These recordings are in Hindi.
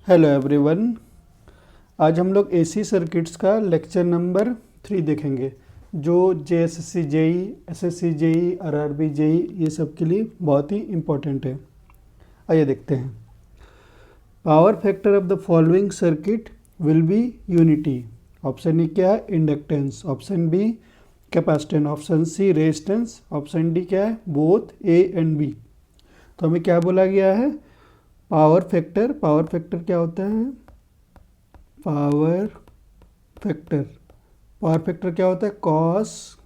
Hello everyone. आज हम लोग एसी सर्किट्स का लेक्चर नंबर 3 देखेंगे जो JSSC JE, SSC JE, RRB JE ये सब के लिए बहुत ही इम्पोर्टेंट है। आइए देखते हैं। Power factor of the following circuit will be unity. Option A क्या है? Inductance. Option B capacitance. Option C resistance. Option D क्या है? Both A and B. तो हमें क्या बोला गया है? पावर फैक्टर क्या होता है? पावर फैक्टर क्या होता है? Cos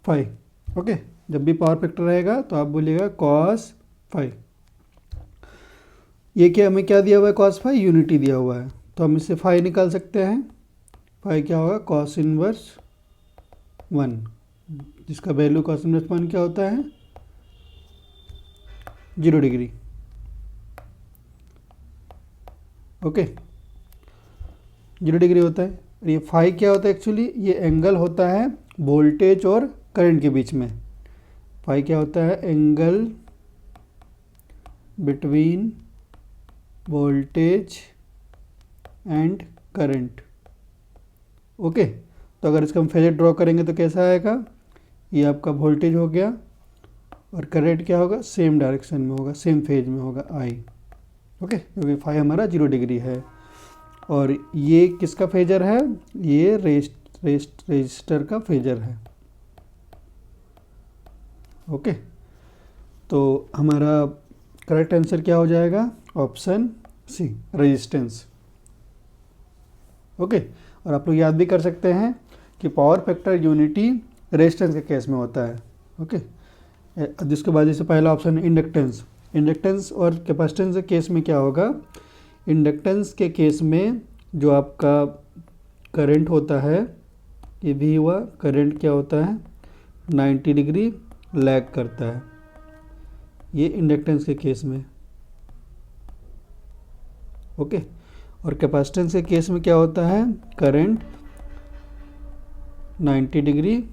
five. ओके, जब भी पावर फैक्टर रहेगा तो आप बोलिएगा कॉस फाइव। ये क्या हमें क्या दिया हुआ है? कॉस फाइव यूनिटी दिया हुआ है, तो हम इससे फाइव निकाल सकते हैं। फाइव क्या होगा? कॉस इनवर्स 1, जिसका वैल्यू कॉस इनवर्स 1 क्या होता है? 0 डिग्री। ओके, 0 डिग्री होता है। और ये फाई क्या होता है? एक्चुअली ये एंगल होता है वोल्टेज और करंट के बीच में। फाई क्या होता है? Angle between voltage and current. Okay, तो अगर इसका हम फेजर ड्रॉ करेंगे तो कैसा आएगा? ये आपका वोल्टेज हो गया और करंट क्या होगा? सेम डायरेक्शन में होगा, सेम फेज में होगा, आई। ओके, क्योंकि फाई हमारा 0 डिग्री है। और ये किसका फेजर है? ये रेजिस्टर का फेजर है। ओके, तो हमारा करेक्ट आंसर क्या हो जाएगा? Option C, resistance. ओके, और आप लोग याद भी कर सकते हैं कि पावर फैक्टर यूनिटी रेजिस्टेंस के केस में होता है। ओके, जिसके बाद जैसे पहला ऑप्शन है इंडक्टेंस और कैपेसिटेंस के केस में क्या होगा? इंडक्टेंस के केस में जो आपका करंट होता है, ये भी हुआ, करंट क्या होता है? 90 डिग्री लैग करता है, ये इंडक्टेंस के केस में। ओके, और कैपेसिटेंस के केस में क्या होता है? करंट 90 डिग्री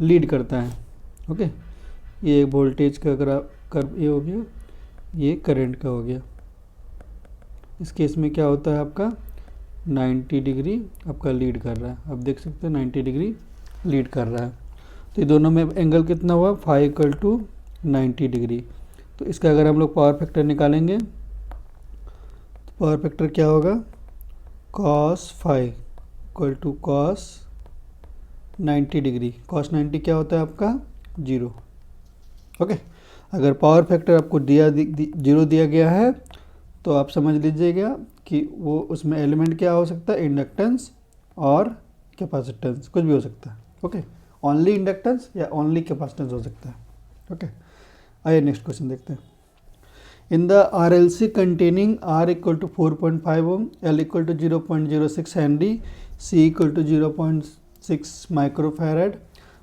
लीड करता है। ओके, ये वोल्टेज का कर्व ये हो गया, ये करंट का हो गया। इस केस में क्या होता है? आपका 90 डिग्री आपका लीड कर रहा है। आप देख सकते हैं 90 डिग्री लीड कर रहा है। तो ये दोनों में एंगल कितना हुआ? 5 = 90 डिग्री। तो इसका अगर हम लोग पावर फैक्टर निकालेंगे तो पावर फैक्टर क्या होगा? cos 5 = cos 90 degree. cos 90 क्या होता है आपका? 0। ओके, अगर पावर फैक्टर आपको 0 दिया गया है तो आप समझ लीजिएगा कि वो उसमें एलिमेंट क्या हो सकता है? इंडक्टेंस और कैपेसिटेंस, कुछ भी हो सकता है। ओके, ओनली इंडक्टेंस या ओनली कैपेसिटेंस हो सकता है। ओके, आइए नेक्स्ट क्वेश्चन देखते हैं। In the RLC containing R = 4.5 ohm, L = 0.06 Henry, C = 0.6 microfarad,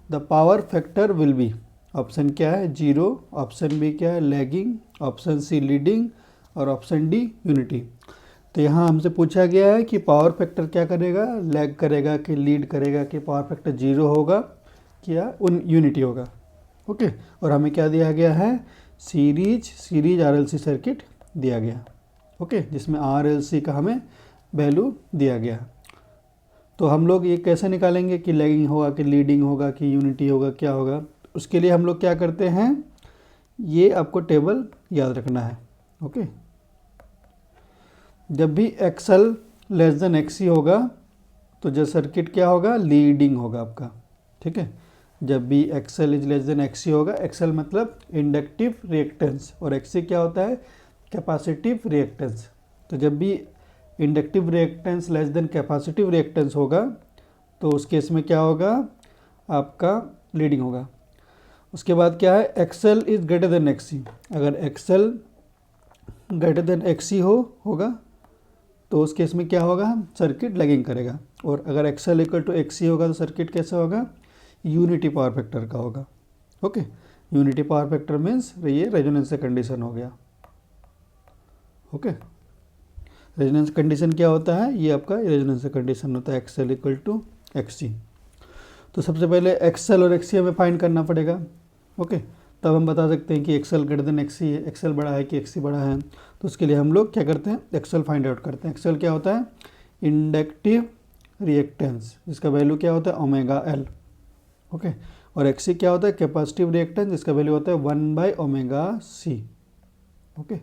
the power factor will be. Option क्या है? 0, ऑप्शन बी क्या है? लैगिंग, ऑप्शन सी लीडिंग और ऑप्शन डी यूनिटी। तो यहाँ हमसे पूछा गया है कि पावर फैक्टर क्या करेगा? लैग करेगा कि लीड करेगा, कि पावर फैक्टर 0 होगा क्या यूनिटी होगा। ओके, और हमें क्या दिया गया है? सीरीज RLC सर्किट दिया गया। ओके, जिसमें RLC का हमें वैल्यू दिया गया। तो हम लोग ये कैसे निकालेंगे कि लैगिंग होगा कि लीडिंग होगा कि यूनिटी होगा, क्या होगा? उसके लिए हम लोग क्या करते हैं, ये आपको टेबल याद रखना है। ओके, जब भी XL < XC होगा तो जो सर्किट क्या होगा? लीडिंग होगा आपका। ठीक है, जब भी XL < XC होगा, XL मतलब इंडक्टिव रिएक्टेंस और XC क्या होता है? Capacitive reactance. तो जब भी inductive reactance less than capacitive reactance होगा तो उस केस में क्या होगा? आपका लीडिंग होगा। उसके बाद क्या है? XL > XC। अगर XL > XC होगा तो उस केस में क्या होगा? सर्किट लैगिंग करेगा। और अगर XL = XC होगा तो सर्किट कैसा होगा? यूनिटी पावर फैक्टर का होगा। Okay, unity power factor means ये रेजोनेंस कंडीशन हो गया। ओके, रेजोनेंस कंडीशन क्या होता है? ये आपका रेजोनेंस कंडीशन होता है XL = XC। तो सबसे पहले XL और XC हमें फाइंड करना पड़ेगा। ओके, तब हम बता सकते हैं कि एक्सएल ग्रेटर देन एक्सी है, एक्सएल बड़ा है कि एक्सी बड़ा है। तो उसके लिए हम लोग क्या करते हैं, एक्सएल फाइंड आउट करते हैं। एक्सएल क्या होता है, इंडक्टिव रिएक्टेंस, जिसका वैल्यू क्या होता है ओमेगा एल, ओके। और एक्सी क्या होता है, कैपेसिटिव रिएक्टेंस, जिसका वैल्यू होता है 1/ओमेगा सी, ओके,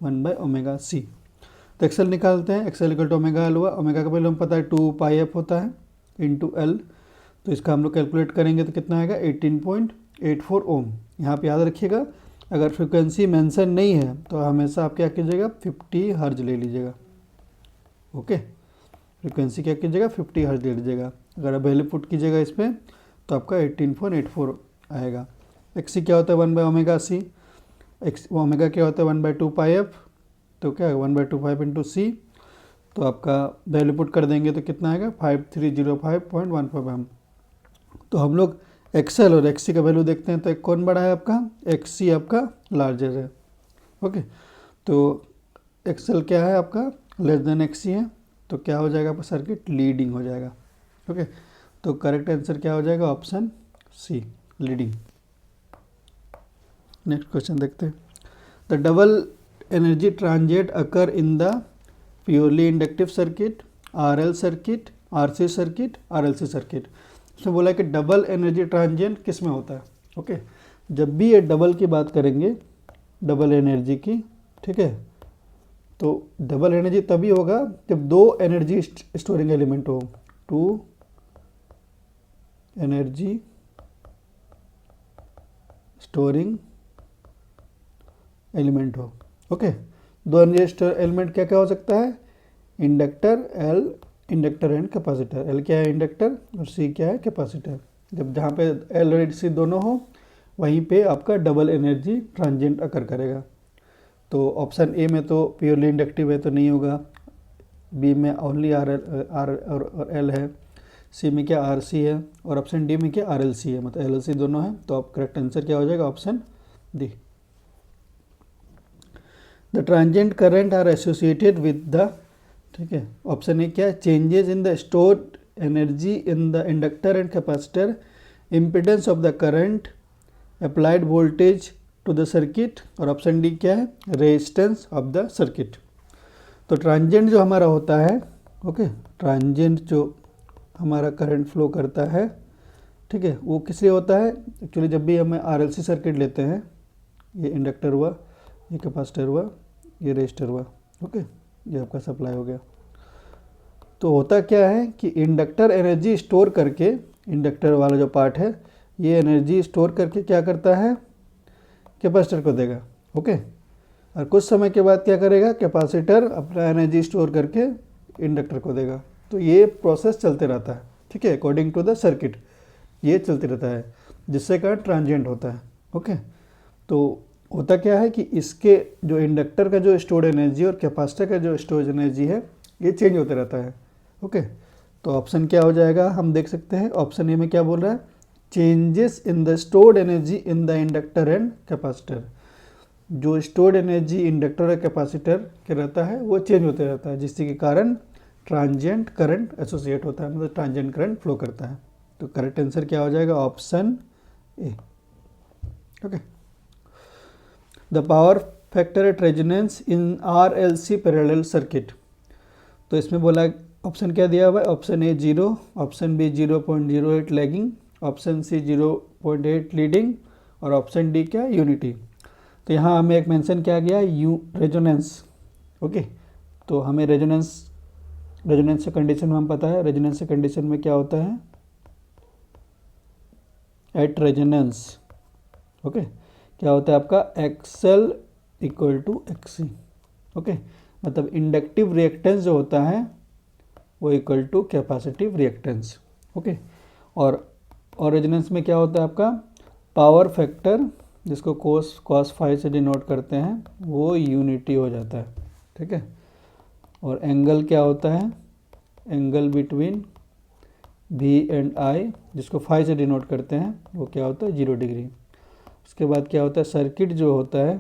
1/ओमेगा सी। तो एक्सएल निकालते हैं, XL equal to omega L हुआ, ओमेगा का वैल्यू हमें पता है 2πf होता है इंटू एल। तो इसका हम लोग कैलकुलेट करेंगे तो कितना आएगा 18.84 ओम। यहाँ पे याद रखिएगा, अगर फ्रिक्वेंसी मेंशन नहीं है तो हमेशा आप क्या कीजिएगा 50 हर्ज ले लीजिएगा, ओके। फ्रिक्वेंसी क्या कीजिएगा 50 हर्ज ले लीजिएगा। अगर आप वैल्यू पुट कीजिएगा इस पर तो आपका 18.84 आएगा। एक्सी क्या होता है 1/ओमेगा सी, एक्स ओमेगा क्या होता है 1/2πf, तो क्या है 1/25 इंटू सी। तो आपका वैल्यू पुट कर देंगे तो कितना आएगा 5305.15 एम। तो हम लोग एक्सएल और एक्सी का वैल्यू देखते हैं, तो एक कौन बड़ा है आपका, एक्सी आपका लार्जर है, ओके। तो एक्सएल क्या है आपका लेस देन एक्सी है, तो क्या हो जाएगा आपका सर्किट लीडिंग हो जाएगा, ओके। तो करेक्ट आंसर क्या हो जाएगा option C, leading. Next question देखते हैं। The double energy transient occur in the purely inductive circuit, RL circuit, RC circuit, RLC circuit. इसमें बोला है कि डबल एनर्जी ट्रांजिएंट किस में होता है, ओके। जब भी ये डबल की बात करेंगे, डबल एनर्जी की, ठीक है, तो डबल एनर्जी तभी होगा जब दो एनर्जी स्टोरिंग एलिमेंट हो, टू एनर्जी स्टोरिंग एलिमेंट हो, ओके। दो एनर्जी एलिमेंट क्या क्या हो सकता है, inductor L, inductor and capacitor. L क्या है इंडक्टर और सी क्या है कैपेसिटर। जब जहाँ पे एल और सी दोनों हो वहीं पे आपका डबल एनर्जी ट्रांजिएंट अकर करेगा। तो ऑप्शन ए में तो प्योरली इंडक्टिव है तो नहीं होगा, बी में ओनली आर और एल है, सी में क्या आर सी है, और ऑप्शन डी में क्या आर एल सी है, मतलब एल एल सी दोनों है। तो आप करेक्ट आंसर क्या हो जाएगा option D. The transient current are associated with the, ठीक है, ऑप्शन ए क्या है, changes in the stored energy in the inductor and capacitor, impedance of the current, applied voltage to the circuit, और ऑप्शन डी क्या है, रेजिस्टेंस ऑफ द सर्किट। तो ट्रांजिएंट जो हमारा होता है, ओके, ट्रांजिएंट जो हमारा करंट फ्लो करता है, ठीक है, वो किस लिए होता है, एक्चुअली जब भी हमें आरएलसी सर्किट लेते हैं, ये इंडक्टर हुआ, ये कैपेसिटर हुआ, ये रेजिस्टर हुआ, ओके, ये आपका सप्लाई हो गया। तो होता क्या है कि इंडक्टर एनर्जी स्टोर करके, इंडक्टर वाला जो पार्ट है ये एनर्जी स्टोर करके क्या करता है, कैपेसिटर को देगा, ओके। और कुछ समय के बाद क्या करेगा, कैपेसिटर अपना एनर्जी स्टोर करके इंडक्टर को देगा। तो ये प्रोसेस चलते रहता है, ठीक है, अकॉर्डिंग टू द सर्किट ये चलते रहता है, जिससे कारण ट्रांजिएंट होता है, ओके। तो होता क्या है कि इसके जो इंडक्टर का जो स्टोर्ड एनर्जी और कैपेसिटर का जो स्टोरेज एनर्जी है ये चेंज होते रहता है, ओके। तो ऑप्शन क्या हो जाएगा, हम देख सकते हैं ऑप्शन ए में क्या बोल रहा है, changes in the stored energy in the inductor and capacitor. जो स्टोर्ड एनर्जी इंडक्टर और कैपेसिटर के रहता है वो चेंज होते रहता है, जिसके कारण ट्रांजिएंट करंट एसोसिएट होता है, मतलब ट्रांजिएंट करंट फ्लो करता है। तो करेक्ट आंसर क्या हो जाएगा option A, okay. The power factor at resonance in RLC parallel circuit. तो इसमें बोला ऑप्शन क्या दिया हुआ है, option A 0, option B 0.08 lagging, option C 0.8 leading, और ऑप्शन डी क्या यूनिटी। तो यहाँ हमें एक मेंशन किया गया रेजोनेंस, ओके। तो हमें रेजोनेंस से कंडीशन में हम पता है, रेजोनेंस से कंडीशन में क्या होता है, एट रेजोनेंस, ओके, क्या होता है आपका XL equal to XC, okay. मतलब इंडक्टिव रिएक्टेंस जो होता है वो equal to capacitive reactance, okay. और रेजोनेंस में क्या होता है आपका पावर फैक्टर, जिसको cos फाई से डिनोट करते हैं, वो यूनिटी हो जाता है, ठीक है। और एंगल क्या होता है, angle between V and I, जिसको फाई से डिनोट करते हैं, वो क्या होता है 0 डिग्री। उसके बाद क्या होता है, सर्किट जो होता है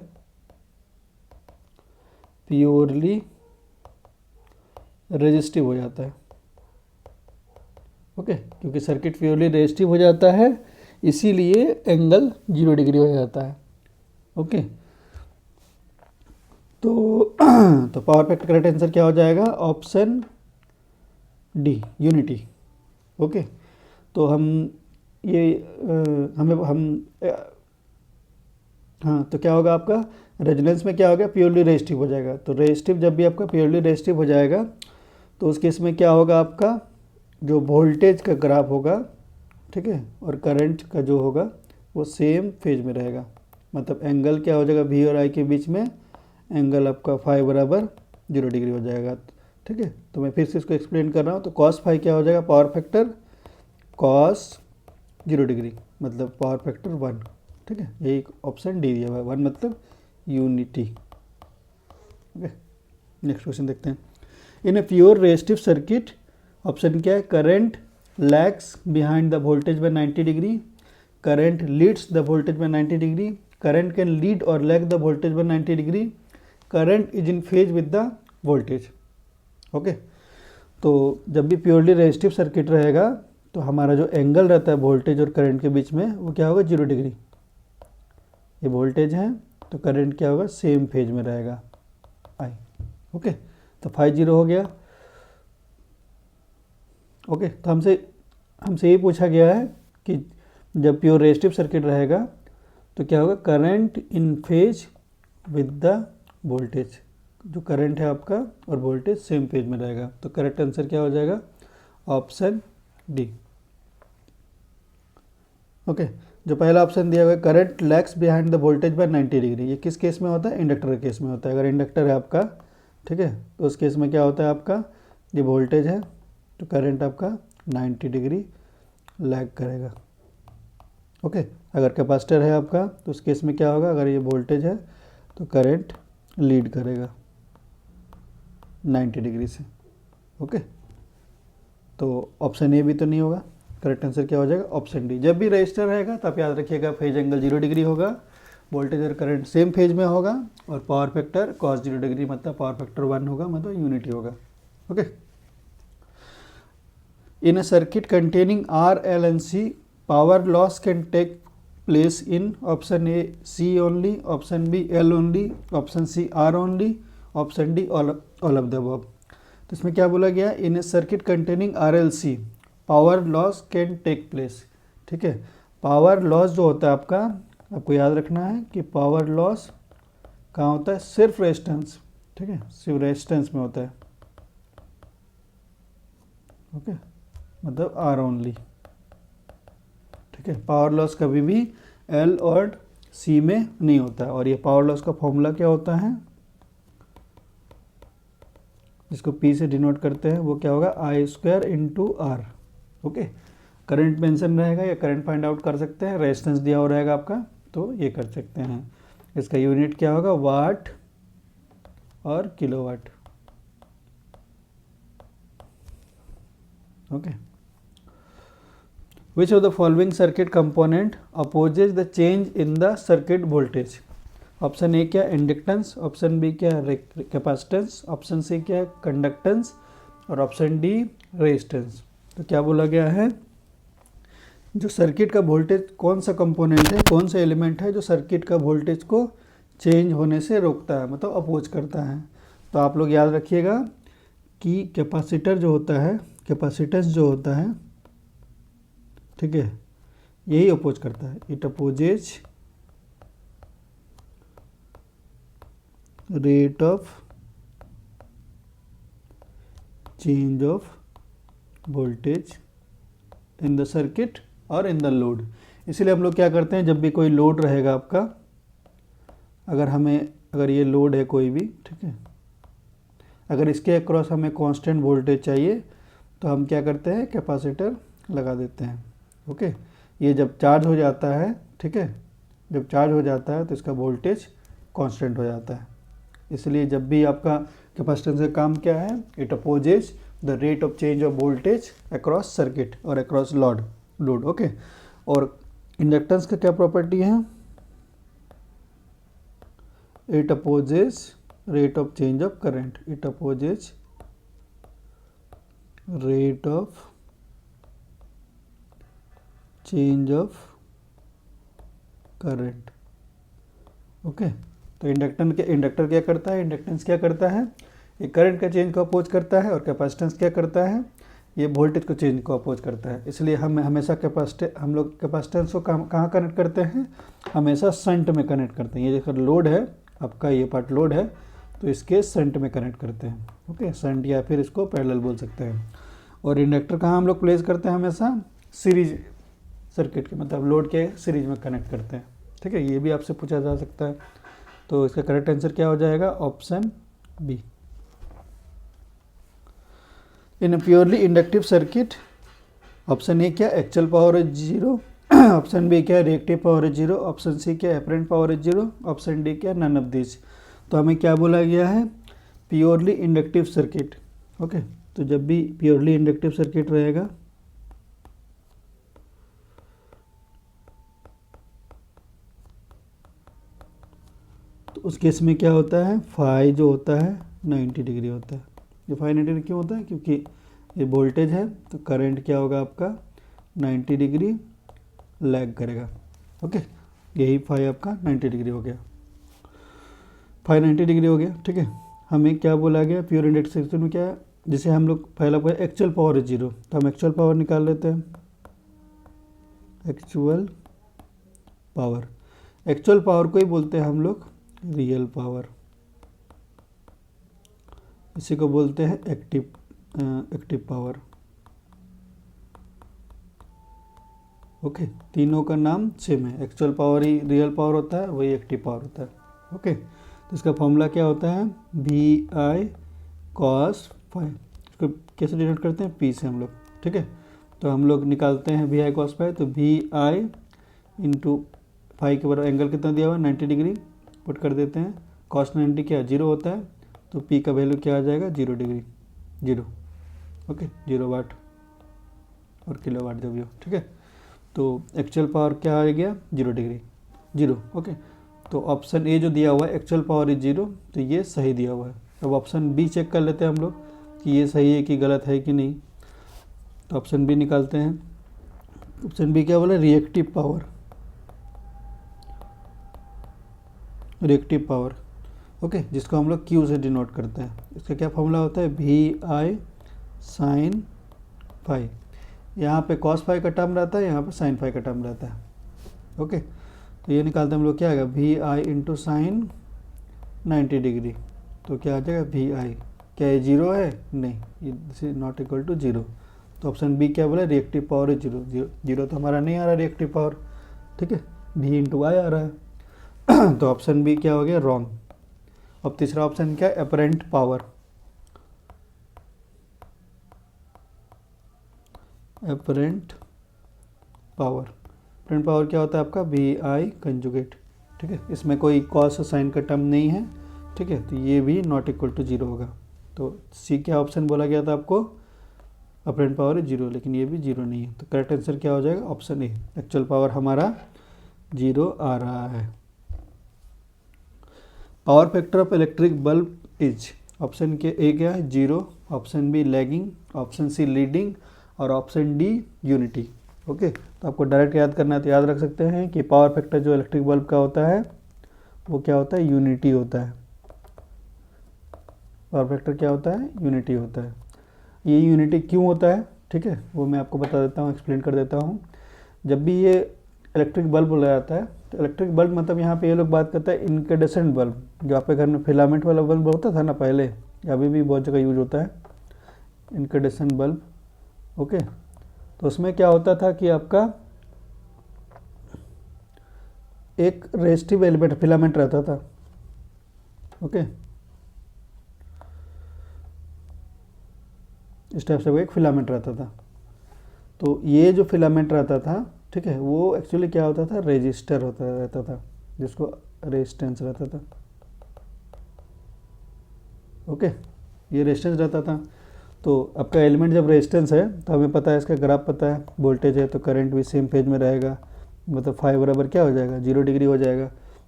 प्योरली रेजिस्टिव हो जाता है, ओके। क्योंकि सर्किट प्योरली रेजिस्टिव हो जाता है इसीलिए एंगल 0 डिग्री हो जाता है, ओके। तो तो पावर फैक्टर करेक्ट आंसर क्या हो जाएगा? Option D, unity. ओके। तो हम ये हमें हम हाँ, तो क्या होगा आपका रेजोनेंस में? क्या होगा? प्योरली रेजिस्टिव हो जाएगा। तो रेजिस्टिव जब भी आपका प्योरली रेजिस्टिव हो जाएगा तो उस केस में क्या होगा? आपका जो वोल्टेज का ग्राफ होगा, ठीक है, और करंट का जो होगा वो सेम फेज में रहेगा। मतलब एंगल क्या हो जाएगा? वी और आई के बीच में एंगल आपका फाई बराबर 0 डिग्री हो जाएगा। ठीक है, तो मैं फिर से इसको एक्सप्लेन कर रहा हूँ। तो कॉस फाई क्या हो जाएगा? पावर फैक्टर कॉस 0 डिग्री, मतलब पावर फैक्टर 1। ठीक है, यही ऑप्शन डी दिया हुआ है, 1 मतलब यूनिटी। ओके, नेक्स्ट क्वेश्चन देखते हैं। In a pure resistive circuit, option क्या है? Current lags behind the voltage by 90 degree, current leads the voltage by 90 degree, current can lead or lag the voltage by 90 degree, current is in phase with the voltage. Okay, तो जब भी प्योरली रेजिस्टिव सर्किट रहेगा तो हमारा जो एंगल रहता है वोल्टेज और करंट के बीच में वो क्या होगा? 0 डिग्री। ये वोल्टेज है तो करंट क्या होगा? सेम फेज में रहेगा, आई। ओके, तो फाई 0 हो गया। ओके, तो हमसे ये पूछा गया है कि जब प्योर रेजिस्टिव सर्किट रहेगा तो क्या होगा? Current in phase with the voltage. जो करंट है आपका और वोल्टेज सेम फेज में रहेगा। तो करेक्ट आंसर क्या हो जाएगा? Option D. ओके, जो पहला ऑप्शन दिया हुआ है current lags behind the voltage by 90 degree, ये किस केस में होता है? इंडक्टर के केस में होता है। अगर इंडक्टर है आपका, ठीक है, तो उस केस में क्या होता है? आपका ये वोल्टेज है तो करंट आपका 90 डिग्री लैग करेगा। ओके, अगर कैपेसिटर है आपका तो उस केस में क्या होगा? अगर ये वोल्टेज है तो करंट लीड करेगा 90 डिग्री से। ओके, तो ऑप्शन ए भी तो नहीं होगा। करेक्ट आंसर क्या हो जाएगा? Option D. जब भी रजिस्टर रहेगा तो आप याद रखिएगा फेज एंगल 0 डिग्री होगा, वोल्टेज और करंट सेम फेज में होगा, और पावर फैक्टर कॉस 0 डिग्री मतलब पावर फैक्टर 1 होगा, मतलब यूनिटी होगा। Okay, in a circuit containing R L and C, power loss can take place in option A C only, option B L only, option C R only, option D all of the above. तो इसमें क्या बोला गया? In a circuit containing R L C power loss can take place. ठीक है, पावर लॉस जो होता है आपका, आपको याद रखना है कि पावर लॉस कहाँ होता है? सिर्फ रेजिस्टेंस। ठीक है, सिर्फ रेजिस्टेंस में होता है। ओके, मतलब आर ओनली। ठीक है, पावर लॉस कभी भी एल और सी में नहीं होता है। और ये पावर लॉस का फॉर्मूला क्या होता है, जिसको पी से डिनोट करते हैं, वो क्या होगा? I square into R. Okay, current mention रहेगा या करंट फाइंड आउट कर सकते हैं, रेजिस्टेंस दिया हो रहेगा आपका तो ये कर सकते हैं। इसका यूनिट क्या होगा? वाट और kilowatt. Okay, which of the following circuit component opposes the change in the circuit voltage? Option A क्या है? इंडक्टेंस, ऑप्शन बी क्या है? कैपेसिटेंस, ऑप्शन सी क्या है? कंडक्टेंस, और ऑप्शन डी रेजिस्टेंस। तो क्या बोला गया है? जो सर्किट का वोल्टेज कौन सा कंपोनेंट है, कौन सा एलिमेंट है जो सर्किट का वोल्टेज को चेंज होने से रोकता है, मतलब अपोज करता है? तो आप लोग याद रखिएगा कि कैपेसिटर जो होता है, कैपेसिटेंस जो होता है, ठीक है, यही अपोज करता है। It opposes rate of change of voltage in the circuit और इन द लोड। इसीलिए हम लोग क्या करते हैं, जब भी कोई लोड रहेगा आपका, अगर ये लोड है कोई भी, ठीक है, अगर इसके अक्रॉस हमें कांस्टेंट वोल्टेज चाहिए तो हम क्या करते हैं? कैपेसिटर लगा देते हैं। ओके, ये जब चार्ज हो जाता है, ठीक है, जब चार्ज हो जाता है तो इसका वोल्टेज कांस्टेंट हो जाता है। इसलिए जब भी आपका कैपेसिटेंस का काम क्या है? It opposes the rate of change of voltage across circuit और अक्रॉस लोड। ओके, और इंडक्टेंस का क्या प्रॉपर्टी है? It opposes rate of change of current. It opposes rate of change of current. Okay. तो इंडक्टर क्या करता है, इंडक्टेंस क्या करता है, ये करंट का चेंज को अपोज करता है, और कैपेसिटेंस क्या करता है, ये वोल्टेज को चेंज को अपोज करता है। इसलिए हम हमेशा हम लोग कैपेसिटेंस को कहाँ कनेक्ट करते हैं, हमेशा शंट में कनेक्ट करते हैं। ये अगर लोड है आपका, ये पार्ट लोड है, तो इसके शंट में कनेक्ट करते हैं। ओके, शंट या फिर इसको पैरेलल बोल सकते हैं। और इंडक्टर कहाँ हम लोग प्लेस करते हैं, हमेशा सीरीज सर्किट के, मतलब लोड के सीरीज में कनेक्ट करते हैं। ठीक है, ये भी आपसे पूछा जा सकता है। तो इसका करेक्ट आंसर क्या हो जाएगा, option B. In purely inductive circuit, option A क्या, actual power is 0, option B क्या, reactive power is 0, option C क्या, apparent power is 0, option D क्या, नन ऑफ दिस। तो हमें क्या बोला गया है, प्योरली इंडक्टिव सर्किट। ओके, तो जब भी प्योरली इंडक्टिव सर्किट रहेगा तो उस केस में क्या होता है, फाई जो होता है 90 डिग्री होता है। ये फाई 90 डिग्री क्यों होता है, क्योंकि ये वोल्टेज है, तो करंट क्या होगा आपका 90 डिग्री लैग करेगा। ओके, यही फाई आपका 90 डिग्री हो गया, फाई 90 डिग्री हो गया। ठीक है, हमें क्या बोला गया, प्योर इंडक्टिव सर्किट में क्या है, जिसे हम लोग पहला कोई एक्चुअल पावर इज 0, तो हम एक्चुअल पावर निकाल लेते हैं। एक्चुअल पावर को ही बोलते हैं हम लोग रियल पावर, इसी को बोलते हैं एक्टिव पावर। ओके, तीनों का नाम सेम है, एक्चुअल पावर ही रियल पावर होता है, वही एक्टिव पावर होता है। ओके, तो इसका फॉर्मूला क्या होता है, वी आई कॉस फाई। इसको कैसे डिनोट करते हैं, पी से हम लोग। ठीक है, तो हम लोग निकालते हैं वी आई कॉस फाई, तो वी आई इंटू फाई के बराबर एंगल कितना दिया हुआ है 90 डिग्री, पुट कर देते हैं। कॉस 90 क्या 0 होता है, तो पी का वैल्यू क्या आ जाएगा 0 डिग्री, 0। ओके, 0 वाट और किलो वाट जो भी हो। ठीक है, तो एक्चुअल पावर क्या आ गया 0 डिग्री 0। ओके, तो ऑप्शन ए जो दिया हुआ है एक्चुअल पावर इज 0, तो ये सही दिया हुआ है। अब ऑप्शन बी चेक कर लेते हैं हम लोग कि ये सही है कि गलत है कि नहीं। तो ऑप्शन बी निकालते हैं। ऑप्शन बी क्या बोला, रिएक्टिव पावर। ओके, जिसको हम लोग क्यू से डिनोट करते हैं। इसका क्या फॉर्मूला होता है, वी आई साइन फाई। यहाँ पे कॉस फाई का टर्म रहता है, यहाँ पे साइन फाई का टर्म रहता है। ओके, तो ये निकालते हैं हम लोग, क्या आएगा V I into sine 90 degree, तो क्या आ जाएगा वी आई, क्या ये 0 है, नहीं, ये this is not equal to 0। तो ऑप्शन बी क्या बोला, रिएक्टिव पावर इज 0, 0 तो हमारा नहीं आ रहा रिएक्टिव पावर। ठीक है, वी इंटू आई आ रहा है। तो ऑप्शन बी क्या हो गया, रॉन्ग। अब तीसरा ऑप्शन क्या है, एपरेंट पावर। एपरेंट पावर क्या होता है आपका, वी आई कंजुगेट। ठीक है, इसमें कोई कॉस और साइन का टर्म नहीं है। ठीक है, तो ये भी नॉट इक्वल टू 0 होगा। तो सी क्या ऑप्शन बोला गया था आपको, अपरेंट पावर इज 0, लेकिन ये भी 0 नहीं है। तो करेक्ट आंसर क्या हो जाएगा, ऑप्शन ए, एक्चुअल पावर हमारा 0 आ रहा है। Power factor of electric bulb is, option के ए क्या है 0, option B lagging, option C leading, और ऑप्शन डी यूनिटी। ओके, तो आपको डायरेक्ट याद करना है, तो याद रख सकते हैं कि पावर फैक्टर जो इलेक्ट्रिक बल्ब का होता है वो क्या होता है, यूनिटी होता है। पावर फैक्टर क्या होता है, यूनिटी होता है। ये यूनिटी क्यों होता है, ठीक है, वो मैं आपको बता देता हूँ, एक्सप्लेन कर देता हूँ। जब भी ये इलेक्ट्रिक बल्ब बोला जाता है, तो इलेक्ट्रिक बल्ब मतलब यहाँ पे ये लोग बात करता है इनकैंडेसेंट बल्ब, जो आपके घर में फिलामेंट वाला बल्ब होता था ना पहले, अभी भी बहुत जगह यूज होता है इनकैंडेसेंट बल्ब। ओके, तो उसमें क्या होता था कि आपका एक रेजिस्टिव एलिमेंट फिलामेंट रहता था। ओके, इस टाइप से वो एक फिलामेंट रहता था। तो ये जो फिलामेंट रहता था, ठीक है, वो एक्चुअली क्या होता था, रेजिस्टर रहता था, जिसको रेजिस्टेंस रहता था। ओके, ये रेजिस्टेंस रहता था। तो आपका एलिमेंट जब रेजिस्टेंस है तो हमें पता है, इसका ग्राफ पता है, वोल्टेज है तो करंट भी सेम फेज में रहेगा, मतलब फाई बराबर क्या हो जाएगा 0 डिग्री हो जाएगा।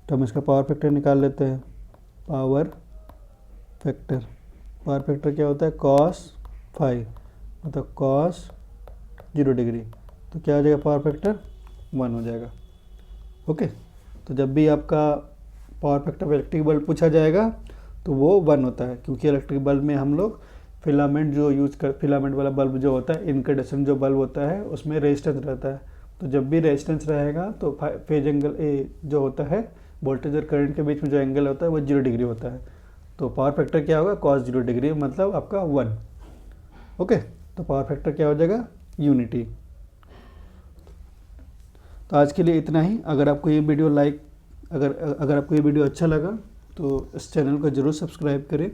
तो हम इसका पावर फैक्टर निकाल लेते हैं। पावर फैक्टर क्या होता है, कॉस फाई, मतलब कॉस 0 डिग्री, तो क्या हो जाएगा पावर फैक्टर 1 हो जाएगा। ओके, तो जब भी आपका पावर फैक्टर इलेक्ट्रिक बल्ब पूछा जाएगा तो वो 1 होता है, क्योंकि इलेक्ट्रिक बल्ब में हम लोग फिलामेंट जो फिलामेंट वाला बल्ब जो होता है, इनकैंडेसेंट जो बल्ब होता है उसमें रेजिस्टेंस रहता है। तो जब भी रेजिस्टेंस रहेगा तो फेज एंगल जो होता है वोल्टेज और करंट के बीच में जो एंगल होता है वो 0 डिग्री होता है। तो पावर फैक्टर क्या होगा, cos 0 डिग्री, मतलब आपका 1। ओके, तो पावर फैक्टर क्या हो जाएगा, यूनिटी। तो आज के लिए इतना ही। अगर आपको ये वीडियो अगर आपको ये वीडियो अच्छा लगा तो इस चैनल को ज़रूर सब्सक्राइब करें